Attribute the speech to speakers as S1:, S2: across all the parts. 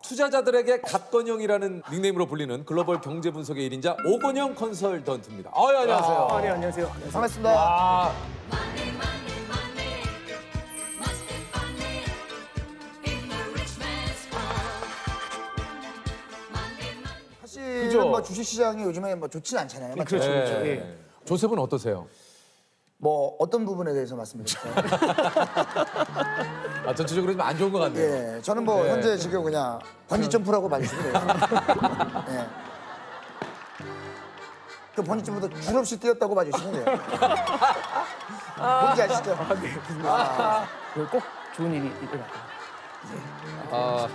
S1: 투자자들에게 갓건영이라는 닉네임으로 불리는 글로벌 경제 분석의 1인자 오건영 컨설턴트입니다. 안녕하세요.
S2: 네, 안녕하세요.
S3: 반갑습니다.
S1: 아,
S3: 사실은
S1: 그죠?
S3: 뭐 주식시장이 요즘에 뭐 좋진 않잖아요. 맞죠?
S2: 그렇죠, 그렇죠.
S1: 예.
S2: 예.
S1: 조셉은 어떠세요?
S3: 뭐 어떤 부분에 대해서 말씀드릴까요?
S1: 전체적으로 좀 안 좋은 것 같네요.
S3: 예, 저는 뭐
S1: 네.
S3: 현재 지금 그냥 번지 점프라고 봐주시면 돼요. 예. 그 번지 점프도 줄 없이 뛰었다고 봐주시면 돼요. 뭔지 아시죠?
S2: 꼭 좋은 일이 일어났다.
S1: 아,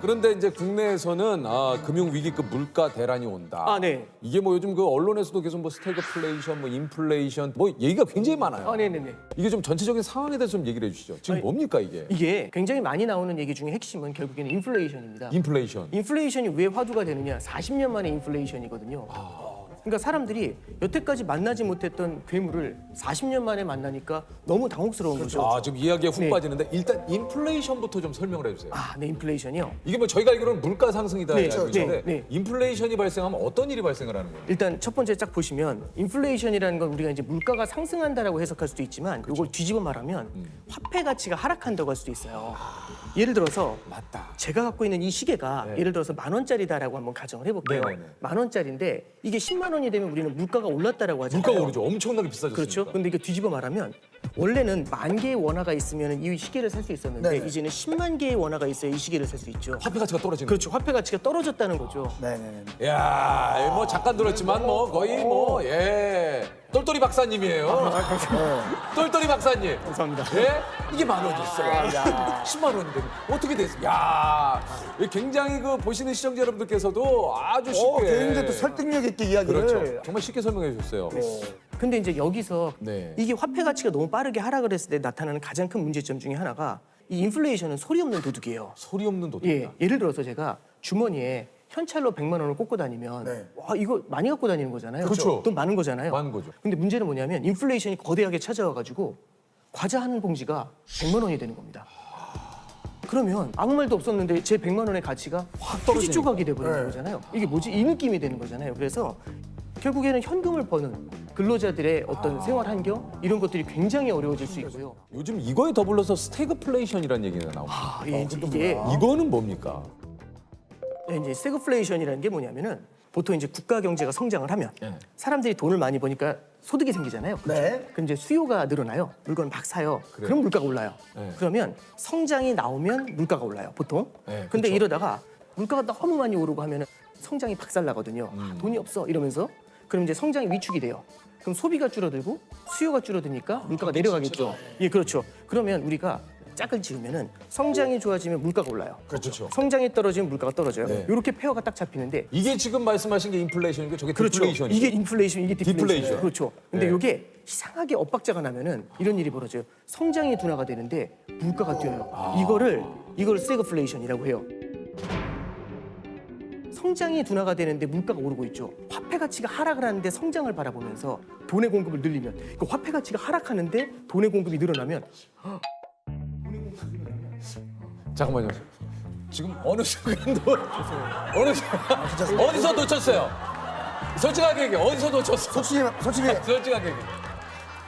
S1: 그런데 이제 국내에서는 금융 위기급 물가 대란이 온다.
S2: 네.
S1: 이게 뭐 요즘 그 언론에서도 계속 뭐 스태그플레이션, 뭐 인플레이션, 뭐 얘기가 굉장히 많아요.
S2: 네네네.
S1: 이게 좀 전체적인 상황에 대해서 좀 얘기를 해주시죠. 지금
S2: 아니,
S1: 뭡니까 이게?
S2: 이게 굉장히 많이 나오는 얘기 중에 핵심은 결국에는 인플레이션입니다.
S1: 인플레이션.
S2: 인플레이션이 왜 화두가 되느냐? 40년 만에 인플레이션이거든요. 그러니까 사람들이 여태까지 만나지 못했던 괴물을 40년 만에 만나니까 너무 당혹스러운 거죠.
S1: 지금 이야기에 훅
S2: 네.
S1: 빠지는데 일단 인플레이션부터 좀 설명을 해주세요.
S2: 네, 인플레이션이요.
S1: 이게 뭐 저희가 알기로는 물가 상승이다
S2: 네,
S1: 알고 있는데
S2: 네.
S1: 인플레이션이 발생하면 어떤 일이 발생을 하는 거예요?
S2: 일단 첫 번째 쫙 보시면 인플레이션이라는 건 우리가 이제 물가가 상승한다라고 해석할 수도 있지만 이걸 뒤집어 말하면 화폐 가치가 하락한다고 할 수도 있어요. 예를 들어서
S1: 맞다.
S2: 제가 갖고 있는 이 시계가 예를 들어서 10,000원짜리다라고 한번 가정을 해볼게요.
S1: 네네네.
S2: 10,000원짜리인데 이게 10만 원이 되면 우리는 물가가 올랐다라고 하잖아요.
S1: 물가가 오르죠. 엄청나게 비싸졌으니까.
S2: 그렇죠. 근데 이거 뒤집어 말하면 원래는 10,000개의 원화가 있으면 이 시계를 살 수 있었는데
S3: 네네.
S2: 이제는 10만 개의 원화가 있어야 이 시계를 살 수 있죠.
S1: 화폐 가치가 떨어지는
S2: 그렇죠. 화폐 가치가 떨어졌다는 거죠.
S3: 네네네.
S1: 거예요. 야, 뭐 잠깐 들었지만 뭐 거의 뭐 똘똘이 박사님이에요. 똘똘이 박사님.
S2: 감사합니다.
S1: 예? 이게 10,000원이었어요. 10만 원이 되면 어떻게 됐어요? 야, 굉장히 그 보시는 시청자 여러분들께서도 아주 쉽게
S3: 굉장히 또 설득력 있게 이야기를.
S1: 그렇죠. 정말 쉽게 설명해 주셨어요.
S2: 근데 이제 여기서
S1: 네.
S2: 이게 화폐 가치가 너무 빠르게 하락을 했을 때 나타나는 가장 큰 문제점 중에 하나가 이 인플레이션은 소리 없는 도둑이에요.
S1: 소리 없는 도둑이다.
S2: 예를 들어서 제가 주머니에 현찰로 100만 원을 꽂고 다니면
S3: 네.
S2: 와 이거 많이 갖고 다니는 거잖아요.
S1: 그렇죠.
S2: 돈 많은 거잖아요.
S1: 많은 거죠.
S2: 근데 문제는 뭐냐면 인플레이션이 거대하게 찾아와가지고 과자 한 봉지가 100만 원이 되는 겁니다. 그러면 아무 말도 없었는데 제 100만 원의 가치가 확 휴지 조각이 돼버리는 거잖아요. 이게 뭐지? 이 느낌이 되는 거잖아요. 그래서 결국에는 현금을 버는 근로자들의 어떤 생활 환경 이런 것들이 굉장히 어려워질 수 있고요.
S1: 요즘 이거에 더불어서 스태그플레이션이라는 얘기가 나옵니다.
S2: 이게
S1: 이거는 뭡니까?
S2: 이제 스태그플레이션이라는 게 뭐냐면은 보통 이제 국가 경제가 성장을 하면 사람들이 돈을 많이 버니까 소득이 생기잖아요.
S3: 네.
S2: 그럼 이제 수요가 늘어나요. 물건을 막 사요. 그럼 물가가 올라요.
S1: 네.
S2: 그러면 성장이 나오면 물가가 올라요. 보통.
S1: 네,
S2: 근데
S1: 그쵸.
S2: 이러다가 물가가 너무 많이 오르고 하면은 성장이 박살나거든요. 돈이 없어 이러면서 그럼 이제 성장이 위축이 돼요. 그럼 소비가 줄어들고 수요가 줄어드니까 물가가 내려가겠죠. 예, 그렇죠. 그러면 우리가 짝을 지으면은 성장이 좋아지면 물가가 올라요.
S1: 그렇죠.
S2: 성장이 떨어지면 물가가 떨어져요.
S1: 네.
S2: 이렇게 페어가 딱 잡히는데
S1: 이게 지금 말씀하신 게 인플레이션이고 저게
S2: 그렇죠.
S1: 디플레이션이고.
S2: 이게 인플레이션, 이게 디플레이션.
S1: 디플레이션.
S2: 그렇죠. 근데
S1: 네.
S2: 이게 이상하게 엇박자가 나면은 이런 일이 벌어져요. 성장이 둔화가 되는데 물가가 뛰어요. 이걸 스태그플레이션이라고 해요. 성장이 둔화가 되는데 물가가 오르고 있죠. 화폐 가치가 하락을 하는데 성장을 바라보면서 돈의 공급을 늘리면 그 화폐 가치가 하락하는데 돈의 공급이 늘어나면
S1: 잠깐만요. 지금 어느 순간도 어디서 놓쳤어요? 솔직하게 얘기해. 어디서 놓쳤어?
S3: 솔직히
S1: 솔직하게 얘기해.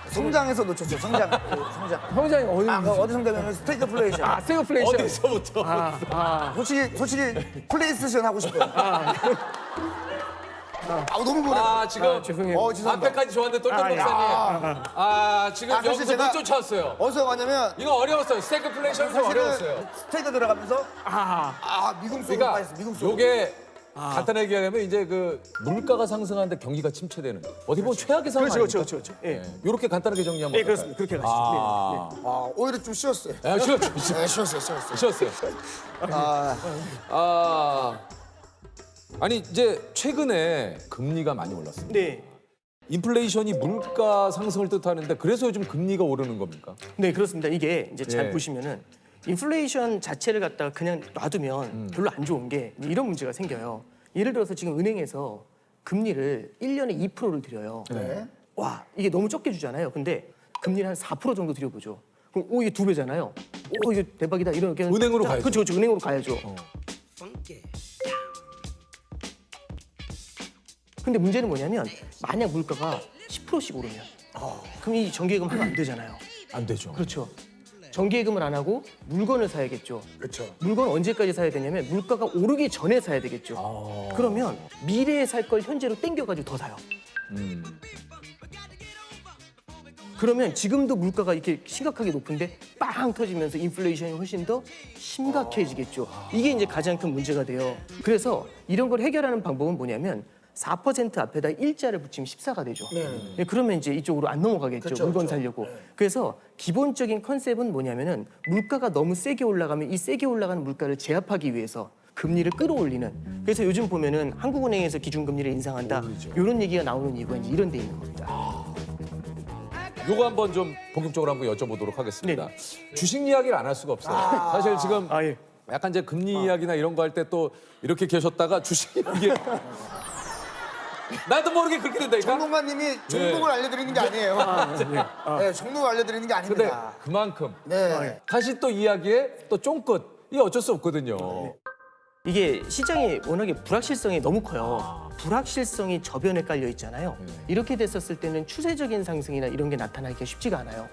S3: 성장에서 놓쳤어요. 성장. 성장.
S2: 성장이 어느
S3: 그 어디 성장이면 스태그플레이션.
S2: 스태그플레이션.
S1: 어디서부터?
S3: 솔직히 플레이스테이션 하고 싶어요. 너무 뭐래.
S1: 지금
S2: 죄송해요.
S3: 죄송합니다.
S1: 앞에까지 좋았는데 똘똘 박사님. 지금
S3: 사실
S1: 여기서
S3: 제가
S1: 못 쫓아왔어요.
S3: 어디서 가냐면
S1: 이거 어려웠어요. 스태그플레이션이 좀 어려웠어요.
S3: 스테이크 들어가면서 미국 속으로
S1: 그러니까
S3: 빠졌어. 미국 속으로.
S1: 요게 간단하게 얘기하면 이제 그 물가가 상승하는데 경기가 침체되는 어떻게 보면 최악의 상황 아닙니까?
S2: 그렇죠. 예.
S1: 이렇게 간단하게 정리하면
S2: 네,
S1: 어떨까요?
S2: 그렇습니다. 그렇게 가시죠.
S3: 오히려 좀 쉬웠어요.
S1: 쉬었어요. 쉬었어요. 아니 이제 최근에 금리가 많이 올랐습니다.
S2: 네.
S1: 인플레이션이 물가 상승을 뜻하는데 그래서 요즘 금리가 오르는 겁니까?
S2: 네, 그렇습니다. 이게 이제 잘
S1: 예.
S2: 보시면은 인플레이션 자체를 갖다가 그냥 놔두면 별로 안 좋은 게 이런 문제가 생겨요. 예를 들어서 지금 은행에서 금리를 1년에 2%를 드려요.
S3: 네.
S2: 와, 이게 너무 적게 주잖아요. 근데 금리를 한 4% 정도 드려보죠. 그럼 이게 2배잖아요. 이거 대박이다 이렇게
S1: 은행으로 가야죠.
S2: 그렇죠, 은행으로 가야죠. 근데 문제는 뭐냐면 만약 물가가 10%씩 오르면 그럼 이 정기예금 하면 안 되잖아요.
S1: 안 되죠.
S2: 그렇죠. 정기예금을 안 하고 물건을 사야겠죠.
S3: 그렇죠.
S2: 물건 언제까지 사야 되냐면 물가가 오르기 전에 사야 되겠죠. 그러면 미래에 살 걸 현재로 땡겨가지고 더 사요. 그러면 지금도 물가가 이렇게 심각하게 높은데 빵 터지면서 인플레이션이 훨씬 더 심각해지겠죠. 이게 이제 가장 큰 문제가 돼요. 그래서 이런 걸 해결하는 방법은 뭐냐면 4% 앞에다 일자를 붙이면 14가 되죠. 네, 그러면 이제 이쪽으로 안 넘어가겠죠.
S3: 그렇죠,
S2: 물건
S3: 그렇죠.
S2: 사려고. 그래서 기본적인 컨셉은 뭐냐면은 물가가 너무 세게 올라가면 이 세게 올라가는 물가를 제압하기 위해서 금리를 끌어올리는. 그래서 요즘 보면은 한국은행에서 기준금리를 인상한다. 이런 얘기가 나오는 이유가 이제 이런 데 있는 겁니다.
S1: 요거 한번 좀 본격적으로 한번 여쭤보도록 하겠습니다. 주식 이야기를 안 할 수가 없어요. 사실 지금
S2: 예.
S1: 약간 이제 금리 이야기나 이런 거 할 때 또 이렇게 계셨다가 주식 이야기 나도 모르게 그렇게 된다니까.
S3: 전문가님이 종목을 알려드리는 게 아니에요. 네, 종목을 알려드리는 게
S1: 근데
S3: 아닙니다.
S1: 그만큼
S3: 네.
S1: 다시 또 이야기에 또 쫑긋 이게 어쩔 수 없거든요.
S2: 이게 시장이 워낙에 불확실성이 너무 커요. 불확실성이 저변에 깔려 있잖아요. 이렇게 됐었을 때는 추세적인 상승이나 이런 게 나타나기가 쉽지가 않아요.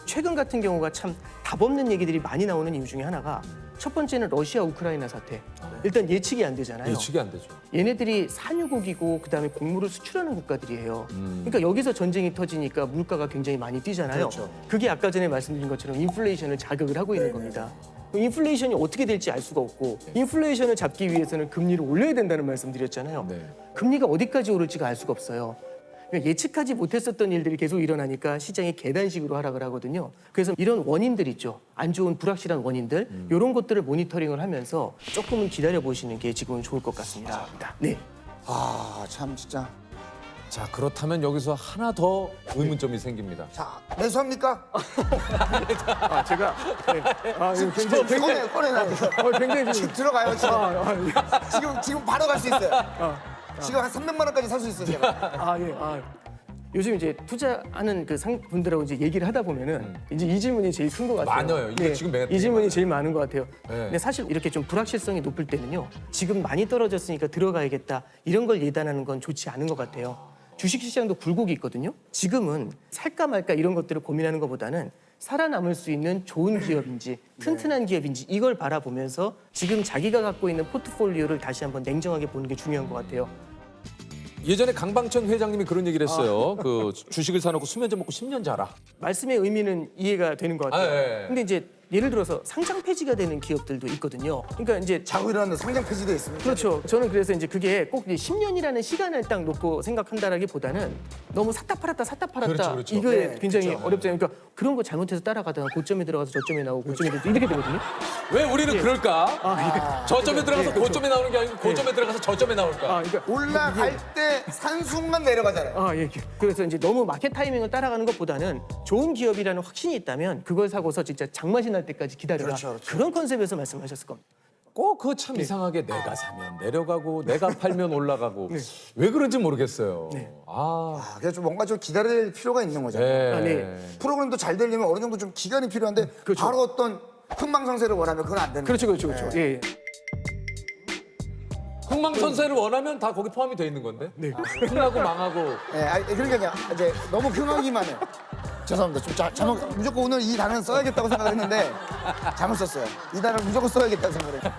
S2: 최근 같은 경우가 참 답 없는 얘기들이 많이 나오는 이유 중에 하나가 첫 번째는 러시아 우크라이나 사태. 일단 예측이 안 되잖아요.
S1: 예측이 안 되죠.
S2: 얘네들이 산유국이고 그다음에 곡물을 수출하는 국가들이에요. 그러니까 여기서 전쟁이 터지니까 물가가 굉장히 많이 뛰잖아요.
S3: 그렇죠.
S2: 그게 아까 전에 말씀드린 것처럼 인플레이션을 자극을 하고 있는 겁니다. 인플레이션이 어떻게 될지 알 수가 없고 인플레이션을 잡기 위해서는 금리를 올려야 된다는 말씀드렸잖아요.
S1: 네.
S2: 금리가 어디까지 오를지가 알 수가 없어요. 그러니까 예측하지 못했었던 일들이 계속 일어나니까 시장이 계단식으로 하락을 하거든요. 그래서 이런 원인들 있죠. 안 좋은 불확실한 원인들 이런 것들을 모니터링을 하면서 조금은 기다려 보시는 게 지금은 좋을 것 같습니다. 네.
S3: 참 진짜.
S1: 자 그렇다면 여기서 하나 더 의문점이 생깁니다.
S3: 자, 매수합니까?
S2: 제가 이거 굉장히
S3: 꺼내놔요.
S2: 굉장히
S3: 지금 들어가요, 지금. 지금 바로 갈 수 있어요. 지금 한 300만 원까지 살 수 있어요, 제가.
S2: 요즘 이제 투자하는 그 분들하고 이제 얘기를 하다 보면은 이제 이 질문이 제일 큰 것 같아요.
S1: 많아요. 이게 지금 되게
S2: 이 질문이
S1: 많아요.
S2: 제일 많은 것 같아요.
S1: 네.
S2: 근데 사실 이렇게 좀 불확실성이 높을 때는요. 지금 많이 떨어졌으니까 들어가야겠다 이런 걸 예단하는 건 좋지 않은 것 같아요. 주식시장도 굴곡이 있거든요. 지금은 살까 말까 이런 것들을 고민하는 것보다는 살아남을 수 있는 좋은 기업인지 튼튼한 기업인지 이걸 바라보면서 지금 자기가 갖고 있는 포트폴리오를 다시 한번 냉정하게 보는 게 중요한 것 같아요.
S1: 예전에 강방천 회장님이 그런 얘기를 했어요. 그 주식을 사놓고 수면제 먹고 10년 자라.
S2: 말씀의 의미는 이해가 되는 것 같아요.
S1: 예.
S2: 근데 이제 예를 들어서 상장 폐지가 되는 기업들도 있거든요. 그러니까 이제
S3: 자고 일어났는데 상장 폐지돼 있습니다.
S2: 그렇죠. 저는 그래서 이제 그게 꼭 이제 10년이라는 시간을 딱 놓고 생각한다라기보다는 너무 샀다 팔았다
S1: 그렇죠, 그렇죠.
S2: 이거에
S3: 네,
S2: 굉장히
S3: 그렇죠.
S2: 어렵잖아요. 그러니까 그런 거 잘못해서 따라가다가 고점에 들어가서 저점에 나오고 고점에 들어가서 이렇게 되거든요.
S1: 왜 우리는 그럴까? 저점에 들어가서
S2: 그렇죠.
S1: 고점에 나오는 게 아니고 고점에 들어가서 저점에 나올까?
S2: 그러니까
S3: 올라갈 때 산 순간 내려가잖아요.
S2: 예. 그래서 이제 너무 마켓 타이밍을 따라가는 것보다는 좋은 기업이라는 확신이 있다면 그걸 사고서 진짜 장맛이 날 때까지 기다려라.
S3: 그렇죠.
S2: 그런 컨셉에서 말씀하셨을 겁니다.
S1: 꼭 그거 참 이상하게 내가 사면 내려가고 내가 팔면 올라가고 왜 그런지 모르겠어요.
S3: 그래서 좀 뭔가 좀 기다릴 필요가 있는 거잖아요.
S1: 네.
S2: 네.
S3: 프로그램도 잘 되려면 어느 정도 좀 기간이 필요한데
S2: 그렇죠.
S3: 바로 어떤 흥망성쇠를 원하면 그건 안 되는
S2: 그렇죠.
S3: 거예요.
S2: 예.
S1: 흥망선쇠를 원하면 다 거기 포함이 돼 있는 건데. 흥하고 망하고.
S3: 그러니까요. 이제 너무 흥하기만 해요. 죄송합니다. 좀 잘못 무조건 오늘 이 단어는 써야겠다고 생각했는데 잘못 썼어요. 이 단어를 무조건 써야겠다고 생각을 해요.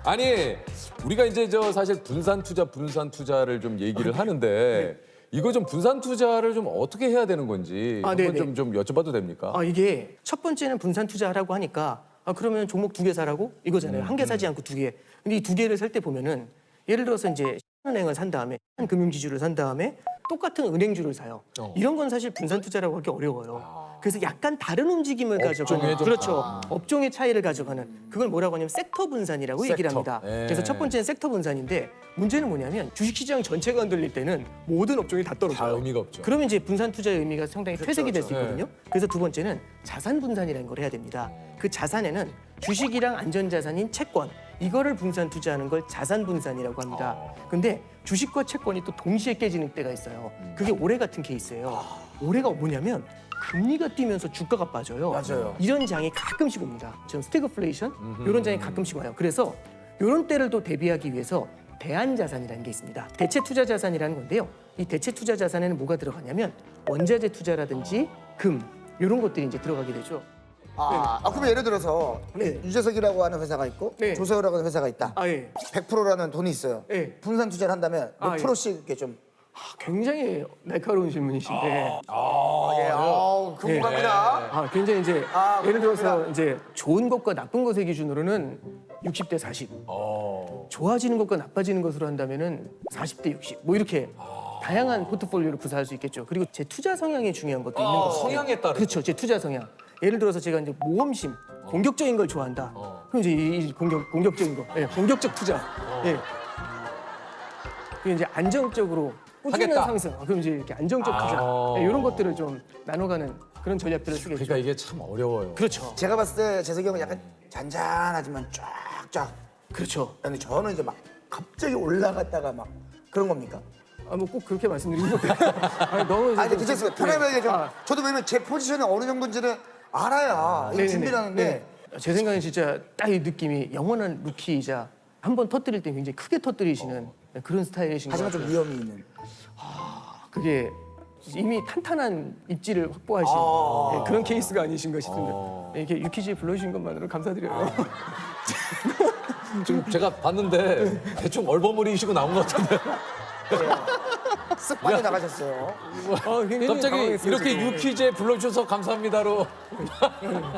S1: 아니 우리가 이제 사실 분산 투자를 좀 얘기를 하는데 이거 좀 분산 투자를 좀 어떻게 해야 되는 건지 한번
S2: 네네.
S1: 좀 여쭤봐도 됩니까?
S2: 이게 첫 번째는 분산 투자하라고 하니까 그러면 종목 2개 사라고 이거잖아요. 한 개 사지 않고 2개. 근데 이 2개를 살 때 보면은 예를 들어서 이제 은행을 산 다음에 한 금융지주를 산 다음에 똑같은 은행주를 사요. 이런 건 사실 분산 투자라고 하기 어려워요. 그래서 약간 다른 움직임을 가져가는
S1: 좀
S2: 그렇죠. 업종의 차이를 가져가는 그걸 뭐라고 하냐면 섹터 분산이라고 얘기를
S1: 섹터.
S2: 합니다.
S1: 예.
S2: 그래서 첫 번째는 섹터 분산인데 문제는 뭐냐면 주식시장 전체가 흔들릴 때는 모든 업종이 다 떨어져요.
S1: 다 의미가 없죠.
S2: 그러면 이제 분산 투자의 의미가 상당히 퇴색이 될 수
S1: 그렇죠.
S2: 있거든요. 그래서 두 번째는 자산 분산이라는 걸 해야 됩니다. 그 자산에는 주식이랑 안전자산인 채권 이거를 분산 투자하는 걸 자산 분산이라고 합니다. 근데 주식과 채권이 또 동시에 깨지는 때가 있어요. 그게 올해 같은 케이스예요. 올해가 뭐냐면 금리가 뛰면서 주가가 빠져요.
S3: 맞아요.
S2: 이런 장이 가끔씩 옵니다. 좀 스태그플레이션 이런 장이 가끔씩 와요. 그래서 이런 때를 또 대비하기 위해서 대안자산이라는 게 있습니다. 대체 투자 자산이라는 건데요. 이 대체 투자 자산에는 뭐가 들어가냐면 원자재 투자라든지 금 이런 것들이 이제 들어가게 되죠.
S3: 그러면 예를 들어서
S2: 네.
S3: 유재석이라고 하는 회사가 있고
S2: 네.
S3: 조세호라고 하는 회사가 있다.
S2: 아 예.
S3: 100%라는 돈이 있어요.
S2: 네.
S3: 분산 투자를 한다면 몇
S2: 아, 예.
S3: 프로씩 이렇게 좀.
S2: 굉장히 날카로운 질문이신데.
S3: 궁금합니다.
S2: 굉장히 이제
S3: 아,
S2: 예를 들어서
S3: 그렇구나.
S2: 이제 좋은 것과 나쁜 것의 기준으로는 60대 40. 좋아지는 것과 나빠지는 것으로 한다면은 40대 60. 뭐 이렇게 다양한 포트폴리오를 구사할 수 있겠죠. 그리고 제 투자 성향이 중요한 것도 있는 거죠.
S1: 성향에 따라.
S2: 그렇죠. 제 투자 성향. 예를 들어서 제가 이제 모험심, 공격적인 걸 좋아한다. 그럼 이제 이 공격적인 거, 예, 공격적 투자. 예. 그리고 이제 안정적으로 꾸준한
S1: 하겠다.
S2: 상승. 그럼 이제 이렇게 안정적 투자. 예, 이런 것들을 좀 나눠가는 그런 전략들을 쓰겠죠.
S1: 그러니까 이게 참 어려워요.
S2: 그렇죠.
S3: 제가 봤을 때 재석이 형은 약간 잔잔하지만 쫙쫙.
S2: 그렇죠.
S3: 근데 저는 이제 막 갑자기 올라갔다가 막 그런 겁니까?
S2: 뭐 꼭 그렇게 말씀드리는 것도 아니, 너무 이제
S3: 아니 근데
S2: 좀-
S3: 괜찮습니다. 편하게 좀.
S2: 아,
S3: 저도 왜냐면 제 포지션이 어느 정도인지를 알아야 이
S2: 네네네.
S3: 준비를 하는데.
S2: 네. 제 생각엔 진짜 딱 이 느낌이 영원한 루키이자 한 번 터뜨릴 때 굉장히 크게 터뜨리시는 그런 스타일이신 것
S3: 하지만
S2: 같아요.
S3: 좀 위험이 있는.
S2: 그게 이미 탄탄한 입지를 확보하신 예, 그런 케이스가 아니신가 싶은데 예, 이렇게 유키즈에 불러주신 것만으로 감사드려요.
S1: 지금 제가 봤는데 대충 얼버무리시고 나온 것 같은데.
S3: 쓱 빠져나가셨어요.
S2: 굉장히
S1: 갑자기
S2: 당황했어요,
S1: 이렇게
S2: 지금.
S1: 유퀴즈에 불러주셔서 감사합니다로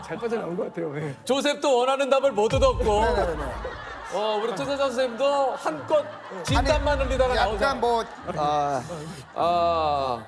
S2: 잘 빠져나온 것 같아요. 예.
S1: 조셉도 원하는 답을 못 얻었고
S3: 네네네.
S1: 우리 투자자 선생님도 한껏 진땀만 흘리다가
S3: 약간
S1: 나오잖아요.
S3: 뭐
S1: 아